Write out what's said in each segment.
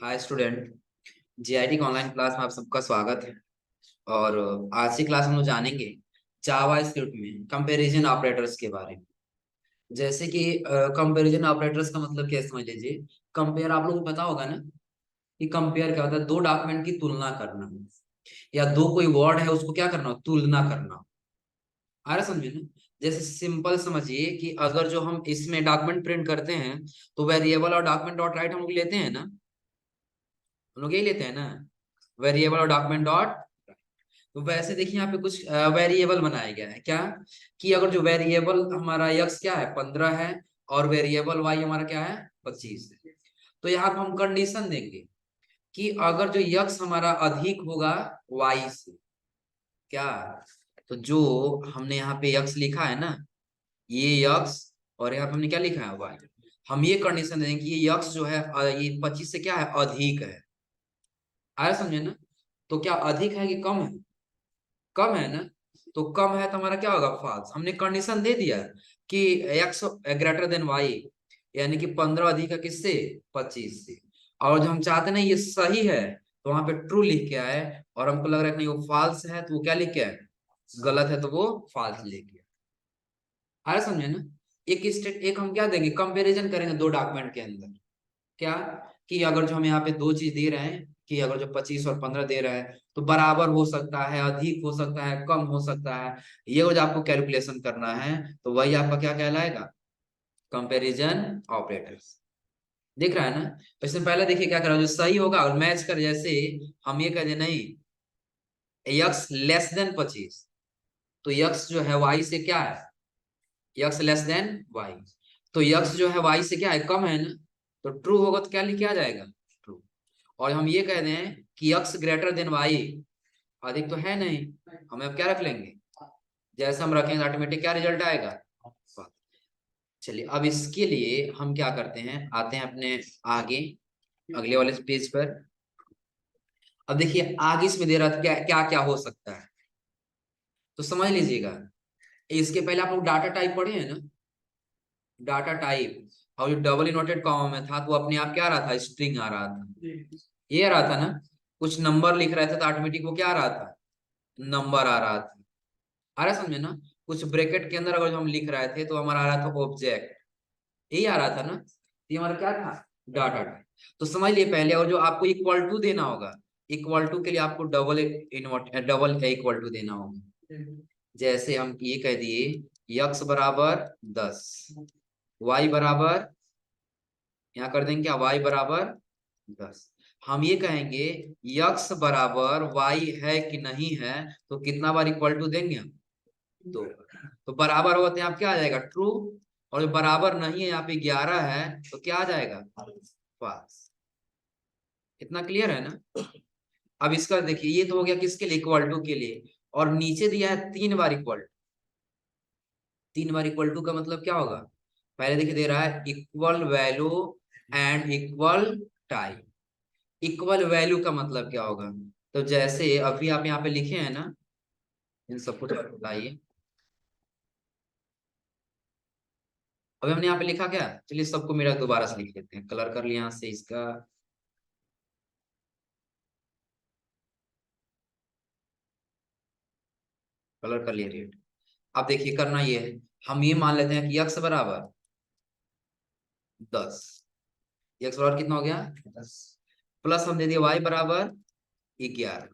Hi student. GIT के online class में आप सबका स्वागत है। और आज की क्लास हम लोग जानेंगे जावा स्क्रिप्ट में कंपैरिजन ऑपरेटर्स के बारे में। जैसे कि कंपैरिजन ऑपरेटर्स का मतलब क्या है, समझ लीजिए। कंपेयर आप लोगों को पता होगा ना कि कंपेयर क्या होता है। दो डॉक्यूमेंट की तुलना करना, या दो कोई वर्ड है उसको क्या करना, तुलना करना। आ रहा समझे ना। जैसे सिंपल समझिए कि अगर जो हम इसमें डॉक्यूमेंट प्रिंट करते हैं तो वेरिएबल और डॉक्यूमेंट डॉट राइट हम लोग लेते हैं ना। हम लोग यही लेते हैं ना, वेरिएबल और डॉक्यूमेंट डॉट। तो वैसे देखिए यहाँ पे कुछ वेरिएबल बनाया गया है क्या, कि अगर जो वेरिएबल हमारा यक्स क्या है 15 है, और वेरिएबल वाई हमारा क्या है 25 है। तो यहाँ पे हम कंडीशन देंगे कि अगर जो यक्स हमारा अधिक होगा वाई से, क्या, तो जो हमने यहाँ पे यक्स लिखा है ना, ये यक्स, और यहाँ पे हमने क्या लिखा है वाई। हम ये कंडीशन देंगे कि ये यक्स जो है ये 25 से क्या है, अधिक है। आया समझे ना। तो क्या अधिक है कि कम है, कम है ना। तो कम है तो हमारा क्या होगा, फॉल्स। हमने कंडीशन दे दिया कि एक्स ग्रेटर देन वाई, यानी कि 15 अधिक है किससे, 25 से। और जो हम चाहते ना ये सही है, तो वहां पे ट्रू लिख के आए। और हमको लग रहा है कि नहीं वो फॉल्स है, तो वो क्या लिख के आए, गलत है तो वो फॉल्स लिख के आए। आ समझे ना। एक हम क्या देंगे, कंपैरिजन करेंगे दो डॉक्यूमेंट के अंदर। क्या, कि अगर जो हम यहाँ पे दो चीज दे रहे हैं, कि अगर जो 25 और 15 दे रहे हैं तो बराबर हो सकता है, अधिक हो सकता है, कम हो सकता है। ये जो आपको कैलकुलेशन करना है, तो वही आपका क्या कहलाएगा, कंपैरिजन ऑपरेटर्स। दिख रहा है ना। तो इसमें पहले देखिए क्या करा, जो सही होगा और मैच कर, जैसे हम ये कह दे नहीं, यक्स लेस देन 25, तो यक्स जो है वाई से क्या है, यक्स लेस देन वाई। तो यक्स जो है वाई से क्या है, कम है ना। तो ट्रू होगा तो क्या लिख के आ जाएगा, ट्रू। और हम ये कह दें कि यक्स ग्रेटर देन वाई, अधिक तो है नहीं, हमें अब क्या रख लेंगे, जैसे हम रखेंगे ऑटोमेटिक क्या रिजल्ट आएगा। चलिए अब इसके लिए हम क्या करते हैं, आते हैं अपने आगे अगले वाले पेज पर। अब देखिए आगे इसमें दे रहा था क्या क्या क्या हो सकता है, तो समझ लीजिएगा। इसके पहले आप लोग डाटा टाइप पढ़े हैं ना, डाटा टाइप। और जो डबल इनवर्टेड कॉमा में था तो अपने आप क्या आ रहा था, स्ट्रिंग आ रहा था। ये आ रहा था ना। कुछ नंबर लिख रहे थे तो ऑटोमेटिक वो क्या आ रहा था, नंबर आ रहा था। आ रहा है समझे ना। कुछ ब्रैकेट के अंदर अगर जो हम लिख रहे थे तो हमारा आ रहा था ऑब्जेक्ट, यही आ रहा था ना। तो ये हमारा क्या था, डाटा टाइप। तो समझ लिए पहले। और जो आपको इक्वल टू देना होगा, इक्वल टू के लिए आपको डबल इक्वल टू देना होगा। जैसे हम ये कह दिए यक्स बराबर 10, वाई बराबर, यहाँ कर देंगे क्या, वाई बराबर 10। हम ये कहेंगे यक्स बराबर वाई है कि नहीं है, तो कितना बार इक्वल टू देंगे हम, दो। तो बराबर होगा तो यहाँ पे क्या आ जाएगा, ट्रू। और जो बराबर नहीं है, यहाँ पे 11 है, तो क्या आ जाएगा, फॉल्स। इतना क्लियर है ना। अब इसका देखिए, ये तो हो गया किसके लिए, इक्वल टू के लिए। और नीचे दिया है 3 बार इक्वल, 3 बार इक्वल टू का मतलब क्या होगा। पहले देखिए दे रहा है equal value and equal type. Equal value का मतलब क्या होगा, तो जैसे अभी आप यहाँ पे लिखे हैं ना, इन सबको बताइए। अभी हमने यहाँ पे लिखा क्या, चलिए सबको मेरा दोबारा से लिख लेते हैं, कलर कर लिया यहाँ से इसका। कलर कर लिया रेड। अब देखिए करना ये है, हम ये मान लेते हैं कि यक्स बराबर 10। यक्स बराबर कितना हो गया, 10। प्लस हम दे दिए वाई बराबर 11।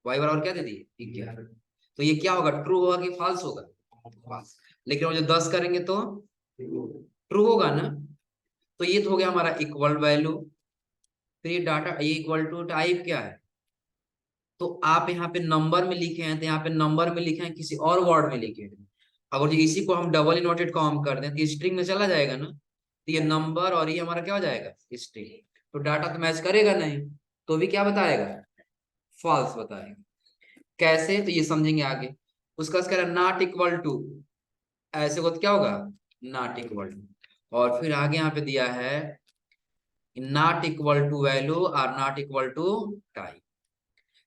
वाई बराबर क्या दे दिए, 11। तो ये क्या होगा, ट्रू होगा कि फॉल्स होगा, फॉल्स। लेकिन वो जो 10 करेंगे तो ट्रू होगा ना। तो ये तो हो गया हमारा इक्वल वैल्यू। फिर ये डाटा, ये इक्वल टू टाइप क्या है, तो आप यहाँ पे नंबर में लिखे हैं तो यहाँ पे नंबर में लिखे हैं, किसी और वर्ड में लिखे हैं। अगर जो इसी को हम डबल इनवर्टेड कॉमा कर दें तो स्ट्रिंग में चला जाएगा ना। तो ये नंबर और ये हमारा क्या हो जाएगा, स्ट्रिंग। तो डाटा तो मैच करेगा नहीं, तो भी क्या बताएगा, फॉल्स बताएगा। कैसे, तो ये समझेंगे आगे। उसका कह रहा नॉट इक्वल टू, ऐसे को तो क्या होगा, नॉट इक्वल टू। और फिर आगे यहाँ पे दिया है नॉट इक्वल टू वैल्यू और नॉट इक्वल टू टाइप,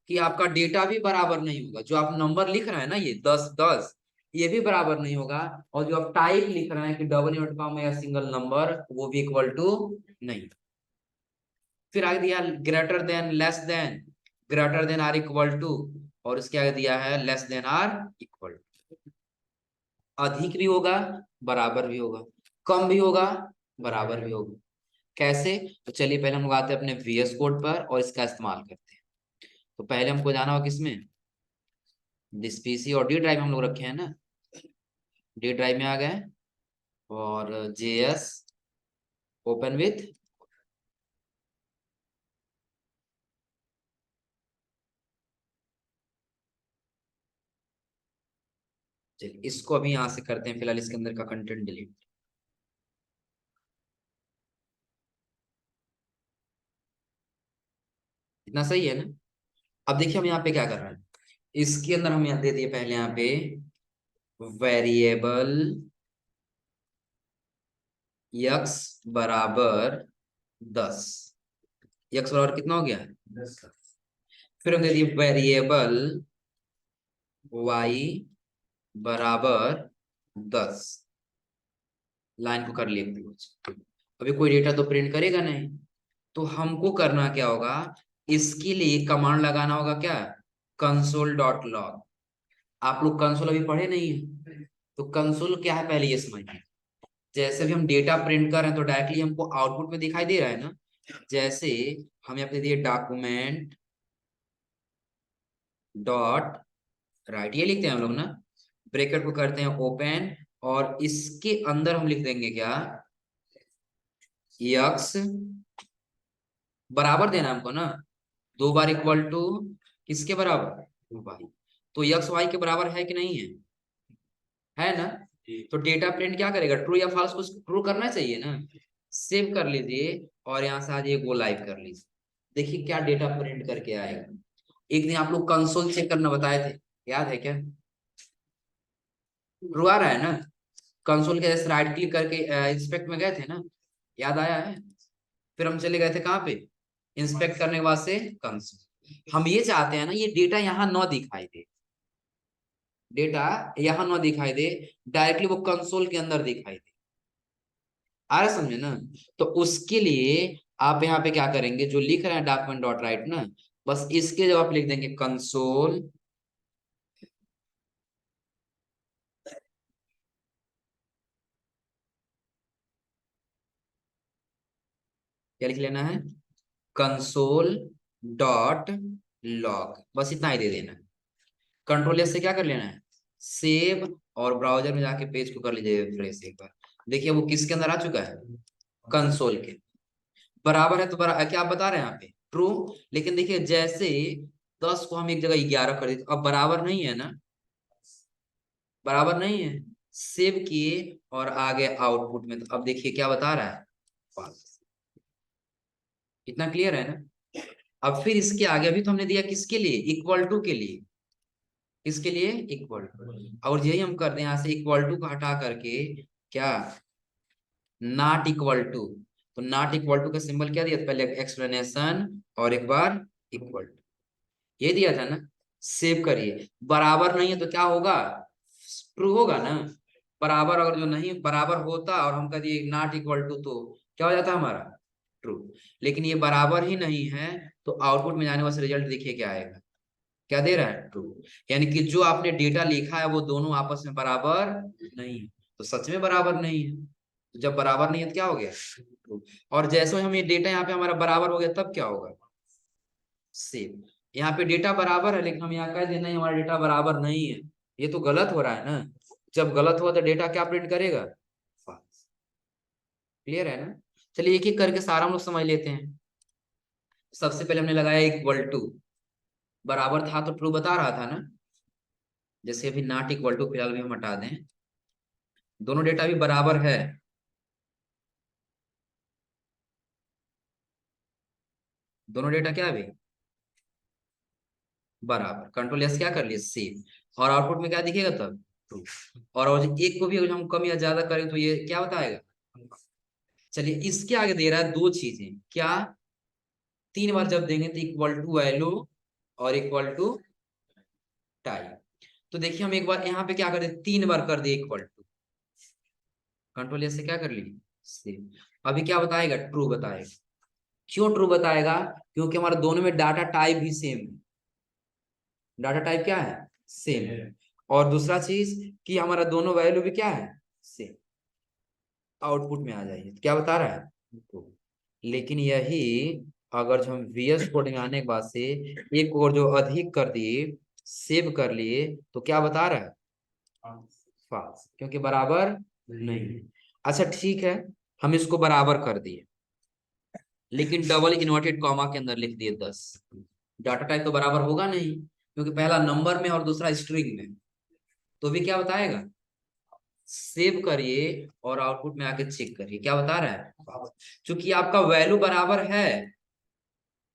कि आपका डेटा भी बराबर नहीं होगा। जो आप नंबर लिख रहे हैं ना, ये 10 10, ये भी बराबर नहीं होगा। और जो आप टाइप लिख रहे हैं कि डबल इनवर्ट कॉमा या सिंगल नंबर, वो भी इक्वल टू नहीं। फिर आगे दिया greater than, less than, greater than or equal to, और उसके आगे दिया है less than or equal to. अधिक भी होगा, बराबर भी होगा, कम भी होगा, बराबर भी होगा। कैसे? तो चलिए पहले हम लोग आते हैं अपने VS कोड पर और इसका इस्तेमाल करते हैं। तो पहले हमको जाना होगा किसमें, दिस पीसी और डी ड्राइव हम लोग रखे हैं ना, डी ड्राइव में आ गए और JS ओपन विथ, चलिए इसको अभी यहां से करते हैं, फिलहाल इसके अंदर का कंटेंट डिलीट। इतना सही है ना? अब देखिए हम यहाँ पे क्या कर रहे हैं, इसके अंदर हम यहाँ दे दिए पहले यहाँ पे वेरिएबल यक्स बराबर 10। यक्स बराबर कितना हो गया? 10। फिर हम दे दिए वेरिएबल वाई बराबर 10। लाइन को कर लिए क्लोज। अभी कोई डेटा तो प्रिंट करेगा नहीं, तो हमको करना क्या होगा, इसके लिए कमांड लगाना होगा क्या, कंसोल डॉट लॉग। आप लोग कंसोल अभी पढ़े नहीं है, तो कंसोल क्या है पहले ये समझिए। जैसे भी हम डेटा प्रिंट कर रहे हैं तो डायरेक्टली हमको आउटपुट में दिखाई दे रहा है ना। जैसे हम यहाँ पे दिए डॉक्यूमेंट डॉट राइट, ये लिखते हैं हम लोग ना, ब्रैकेट को करते हैं ओपन, और इसके अंदर हम लिख देंगे क्या, यक्स बराबर देना हमको ना, 2 बार इक्वल टू किसके बराबर, वाई। तो यक्स वाई के बराबर है कि नहीं है ना? तो डेटा प्रिंट क्या करेगा, ट्रू या फॉल्स को ट्रू करना चाहिए ना। सेव कर लीजिए और यहाँ से आज ये गो लाइव कर लीजिए, देखिए क्या डेटा प्रिंट करके आएगा। एक दिन आप लोग कंसोल चेक करना बताए थे, याद है क्या? ट्रू आ रहा है ना? कंसोल के जैसे राइट क्लिक करके इंस्पेक्ट में गए थे ना, याद आया है? फिर हम चले गए थे कहाँ पे, इंस्पेक्ट करने के बाद से कंसोल। हम ये चाहते हैं ना ये डेटा यहाँ न दिखाई दे, डेटा यहाँ न दिखाई दे, डायरेक्टली वो कंसोल के अंदर दिखाई दे। आ रहा समझे ना? तो उसके लिए आप यहाँ पे क्या करेंगे, जो लिख रहे हैं डॉक्यूमेंट डॉट राइट ना, बस इसके जब आप लिख देंगे कंसोल, क्या लिख लेना है, कंसोल डॉट लॉग, बस इतना ही दे देना है। कंट्रोल एस से क्या कर लेना है, सेव, और ब्राउजर में जाके पेज को कर लीजिए रिफ्रेश एक बार। देखिए वो किसके अंदर आ चुका है, कंसोल के बराबर है। तो क्या आप बता रहे हैं यहाँ पे ट्रू, लेकिन देखिए जैसे 10 को हम एक जगह 11 कर देते, अब बराबर नहीं है ना, बराबर नहीं है। सेव किए और आगे आउटपुट में, तो अब देखिए क्या बता रहा है, false। इतना क्लियर है ना? अब फिर इसके आगे अभी तो हमने दिया किसके लिए, इक्वल टू के लिए, किसके लिए, इक्वल टू, और यही हम कर दें यहाँ से इक्वल टू को हटा करके क्या, नॉट इक्वल टू। तो नॉट इक्वल टू का सिंबल क्या दिया था? पहले एक्सप्लेनेशन और एक बार इक्वल टू, ये दिया था ना। सेव करिए, बराबर नहीं है तो क्या होगा, ट्रू होगा ना। बराबर अगर जो नहीं बराबर होता और हम कह दिए नॉट इक्वल टू, तो क्या हो जाता हमारा, ट्रू। लेकिन ये बराबर ही नहीं है, तो आउटपुट में जाने वाला रिजल्ट देखिए क्या आएगा, क्या दे रहा है, ट्रू। यानी कि जो आपने डेटा लिखा है वो दोनों आपस में बराबर नहीं है, तो सच में बराबर नहीं है। तो जब बराबर नहीं है तो क्या हो गया, ट्रू। और जैसे हम ये डेटा यहाँ पे हमारा बराबर हो गया तब क्या होगा, सेम। यहाँ पे डेटा बराबर है लेकिन हम यहाँ कह देना हमारा डेटा बराबर नहीं है, ये तो गलत हो रहा है ना। जब गलत हुआ तो डेटा क्या प्रिंट करेगा, फॉल्स। क्लियर है ना? चलिए एक एक करके सारा हम लोग समझ लेते हैं। सबसे पहले हमने लगाया इक्वल टू, बराबर था तो ट्रू बता रहा था ना। जैसे अभी नॉट इक्वल टू फिलहाल भी हम हटा दें, दोनों डेटा भी बराबर है, दोनों डेटा क्या है बराबर। कंट्रोल एस क्या कर लिए, सेव, और आउटपुट में क्या दिखेगा तब, ट्रू। और एक को भी अगर हम कम या ज्यादा करें तो ये क्या बताएगा। चलिए इसके आगे दे रहा है दो चीजें, क्या, 3 बार जब देंगे तो इक्वल टू वैल्यू और इक्वल टू टाइप। तो देखिए हम एक बार यहाँ पे क्या कर दे, 3 बार कर दिए इक्वल टू, कंट्रोल से क्या कर ली, सेव। अभी क्या बताएगा, ट्रू बताएगा। क्यों ट्रू बताएगा? क्योंकि हमारे दोनों में डाटा टाइप भी सेम है। डाटा टाइप क्या है? सेम है। और दूसरा चीज कि हमारा दोनों वैल्यू भी क्या है? सेम। आउटपुट में आ जाइए, क्या बता रहा है? True। लेकिन यही अगर जो हम VS कोड में आने के बाद से एक और जो अधिक कर दिए, सेव कर लिए, तो क्या बता रहा है? फॉल्स, क्योंकि बराबर नहीं है। अच्छा ठीक है, हम इसको बराबर कर दिए, लेकिन डबल इन्वर्टेड कॉमा के अंदर लिख दिए 10। डाटा टाइप तो बराबर होगा नहीं, क्योंकि पहला नंबर में और दूसरा स्ट्रिंग में। तो भी क्या बताएगा? सेव करिए और आउटपुट में आके चेक करिए, क्या बता रहा है? क्योंकि आपका वैल्यू बराबर है,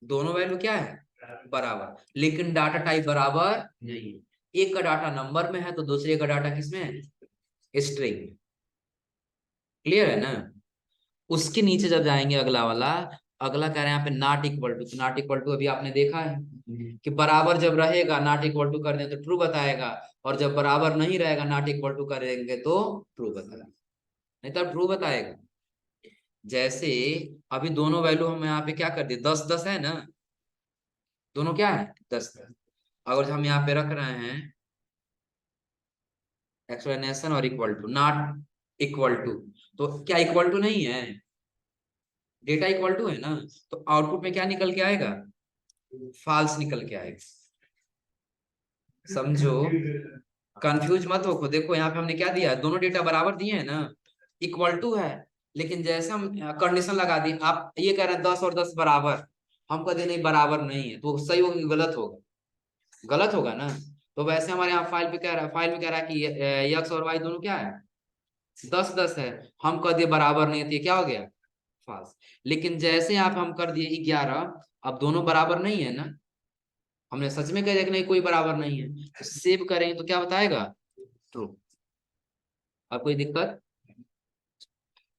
दोनों वैल्यू क्या है? बराबर, लेकिन डाटा टाइप बराबर नहीं है। एक का डाटा नंबर में है तो दूसरे का डाटा किसमें है? स्ट्रिंग। क्लियर है ना? उसके नीचे जब जाएंगे अगला वाला, अगला कह रहे हैं यहाँ पे not equal to. Not equal to अभी आपने देखा है कि बराबर जब रहेगा नॉट इक्वल टू कर दें तो ट्रू बताएगा, और जब बराबर नहीं रहेगा नॉट इक्वल टू करेंगे तो ट्रू बताएगा, नहीं तो ट्रू बताएगा। जैसे अभी दोनों वैल्यू हम यहाँ पे क्या कर दिए, 10 10 है ना, दोनों क्या है? 10 10। अगर हम यहाँ पे रख रहे हैं एक्सप्लेनेशन और equal to, not equal to, तो क्या इक्वल टू नहीं है? डेटा इक्वल टू है ना, तो आउटपुट में क्या निकल के आएगा? फॉल्स निकल के आएगा। समझो, कंफ्यूज मत हो। देखो यहाँ पे हमने क्या दिया, दोनों डेटा बराबर दिए हैं ना, इक्वल टू है, लेकिन जैसे हम कंडीशन लगा दी, आप ये कह रहे हैं 10 और 10 बराबर, हम कहते नहीं बराबर नहीं है, तो सही होगा कि गलत होगा? गलत होगा ना। तो वैसे हमारे यहाँ फाइल पे कह रहा है, फाइल में कह रहा है कि एक्स और वाई दोनों क्या है? 10 10 है। हम कह दिए बराबर नहीं है, तो ये क्या हो गया? फॉल्स। लेकिन जैसे आप हम कर दिए 11, अब दोनों बराबर नहीं है ना, हमने सच में कह दिया कि नहीं कोई बराबर नहीं है, तो सेव करेंगे तो क्या बताएगा? ट्रू। अब कोई दिक्कत?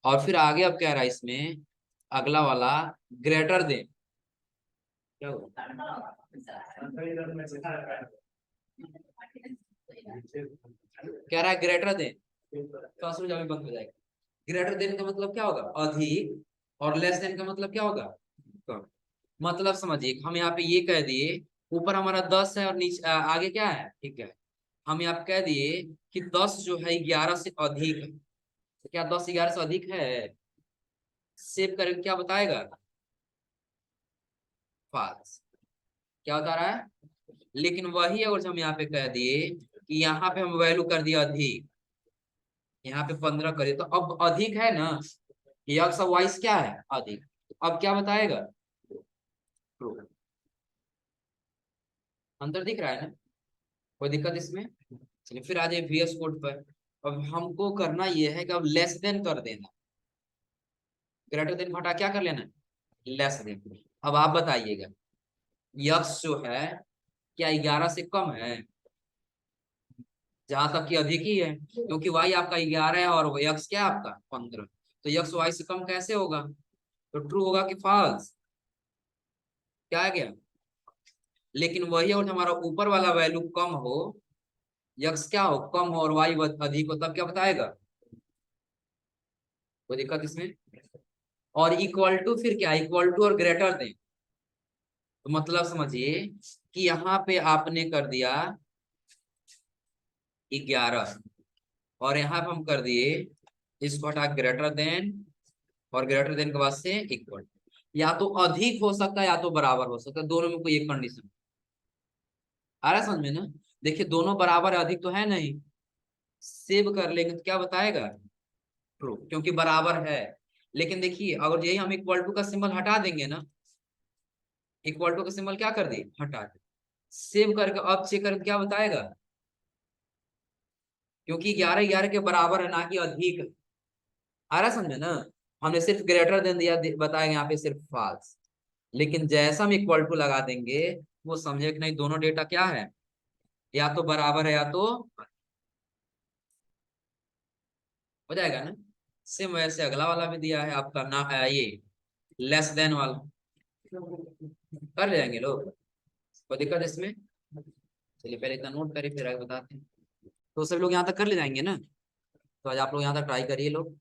और फिर आगे अब कह रहा है इसमें अगला वाला, ग्रेटर देन। क्या हुआ? कह रहा है ग्रेटर देन, तो समझ में बंद हो जाएगा। ग्रेटर देन का मतलब क्या होगा? अधिक। और लेस देन का मतलब क्या होगा? कम। मतलब समझिए, हम यहाँ पे ये कह दिए, ऊपर हमारा 10 है और नीचे आगे क्या है? ठीक है, हम यहाँ पे कह दिए कि 10 जो है 11 से अधिक है, तो क्या 10 11 से अधिक है? सेव करके क्या बताएगा? फॉल्स। क्या बता रहा है? लेकिन वही अगर हम यहाँ पे कह दिए कि यहाँ पे हम वैल्यू कर दिया अधिक, यहाँ पे 15 करिए, तो अब अधिक है ना, एक्स और वाई क्या है? अधिक। अब क्या बताएगा? ट्रू। अंतर दिख रहा है ना? कोई दिक्कत इसमें? चलिए फिर आ जाइए VS कोड पर। अब हमको करना ये है कि अब लेस देन कर देना, ग्रेटर देन को हटा क्या कर लेना है? Less then. अब आप बताइएगा, यक्स जो है क्या 11 से कम है? जहां तक कि अधिक ही है, क्योंकि वाई आपका 11 है और यक्स क्या है आपका 15, तो यक्स वाई से कम कैसे होगा? तो ट्रू होगा कि फॉल्स? क्या आ गया? लेकिन वही और हमारा ऊपर वाला वैल्यू कम हो, यक्स क्या हो कम हो और वाई अधिक हो, तब क्या बताएगा? कोई दिक्कत इसमें? और इक्वल टू फिर क्या, इक्वल टू और ग्रेटर देन, तो मतलब समझिए कि यहाँ पे आपने कर दिया 11, और यहाँ पे हम कर दिए इसको हटा ग्रेटर देन, और ग्रेटर देन के बाद से इक्वल। या तो अधिक हो सकता है या तो बराबर हो सकता है, दोनों में कोई एक कंडीशन आ रहा है समझ में ना? देखिए दोनों बराबर है, अधिक तो है नहीं। सेव कर लेंगे तो क्या बताएगा? ट्रू, क्योंकि बराबर है। लेकिन देखिए अगर यही हम इक्वल टू का सिंबल हटा देंगे ना, इक्वल टू का सिंबल क्या कर दिए? हटा दे। सेव करके अब चेक करके क्या बताएगा? क्योंकि 11 11 के बराबर है ना कि अधिक। आ रहा समझे ना? हमने सिर्फ ग्रेटर देन दिया, बताएंगे यहाँ पे सिर्फ फॉल्स। लेकिन जैसा हम इक्वल टू लगा देंगे, वो समझे कि नहीं दोनों डेटा क्या है, या तो बराबर है या तो हो जाएगा ना। सेम वैसे अगला वाला भी दिया है आपका ना, ये लेस देन वाला कर ले जाएंगे लोग, कोई दिक्कत इसमें? चलिए पहले इतना नोट करिए फिर आगे बताते हैं। तो सभी लोग यहाँ तक कर ले जाएंगे ना? तो आज आप लोग यहाँ तक ट्राई करिए लोग।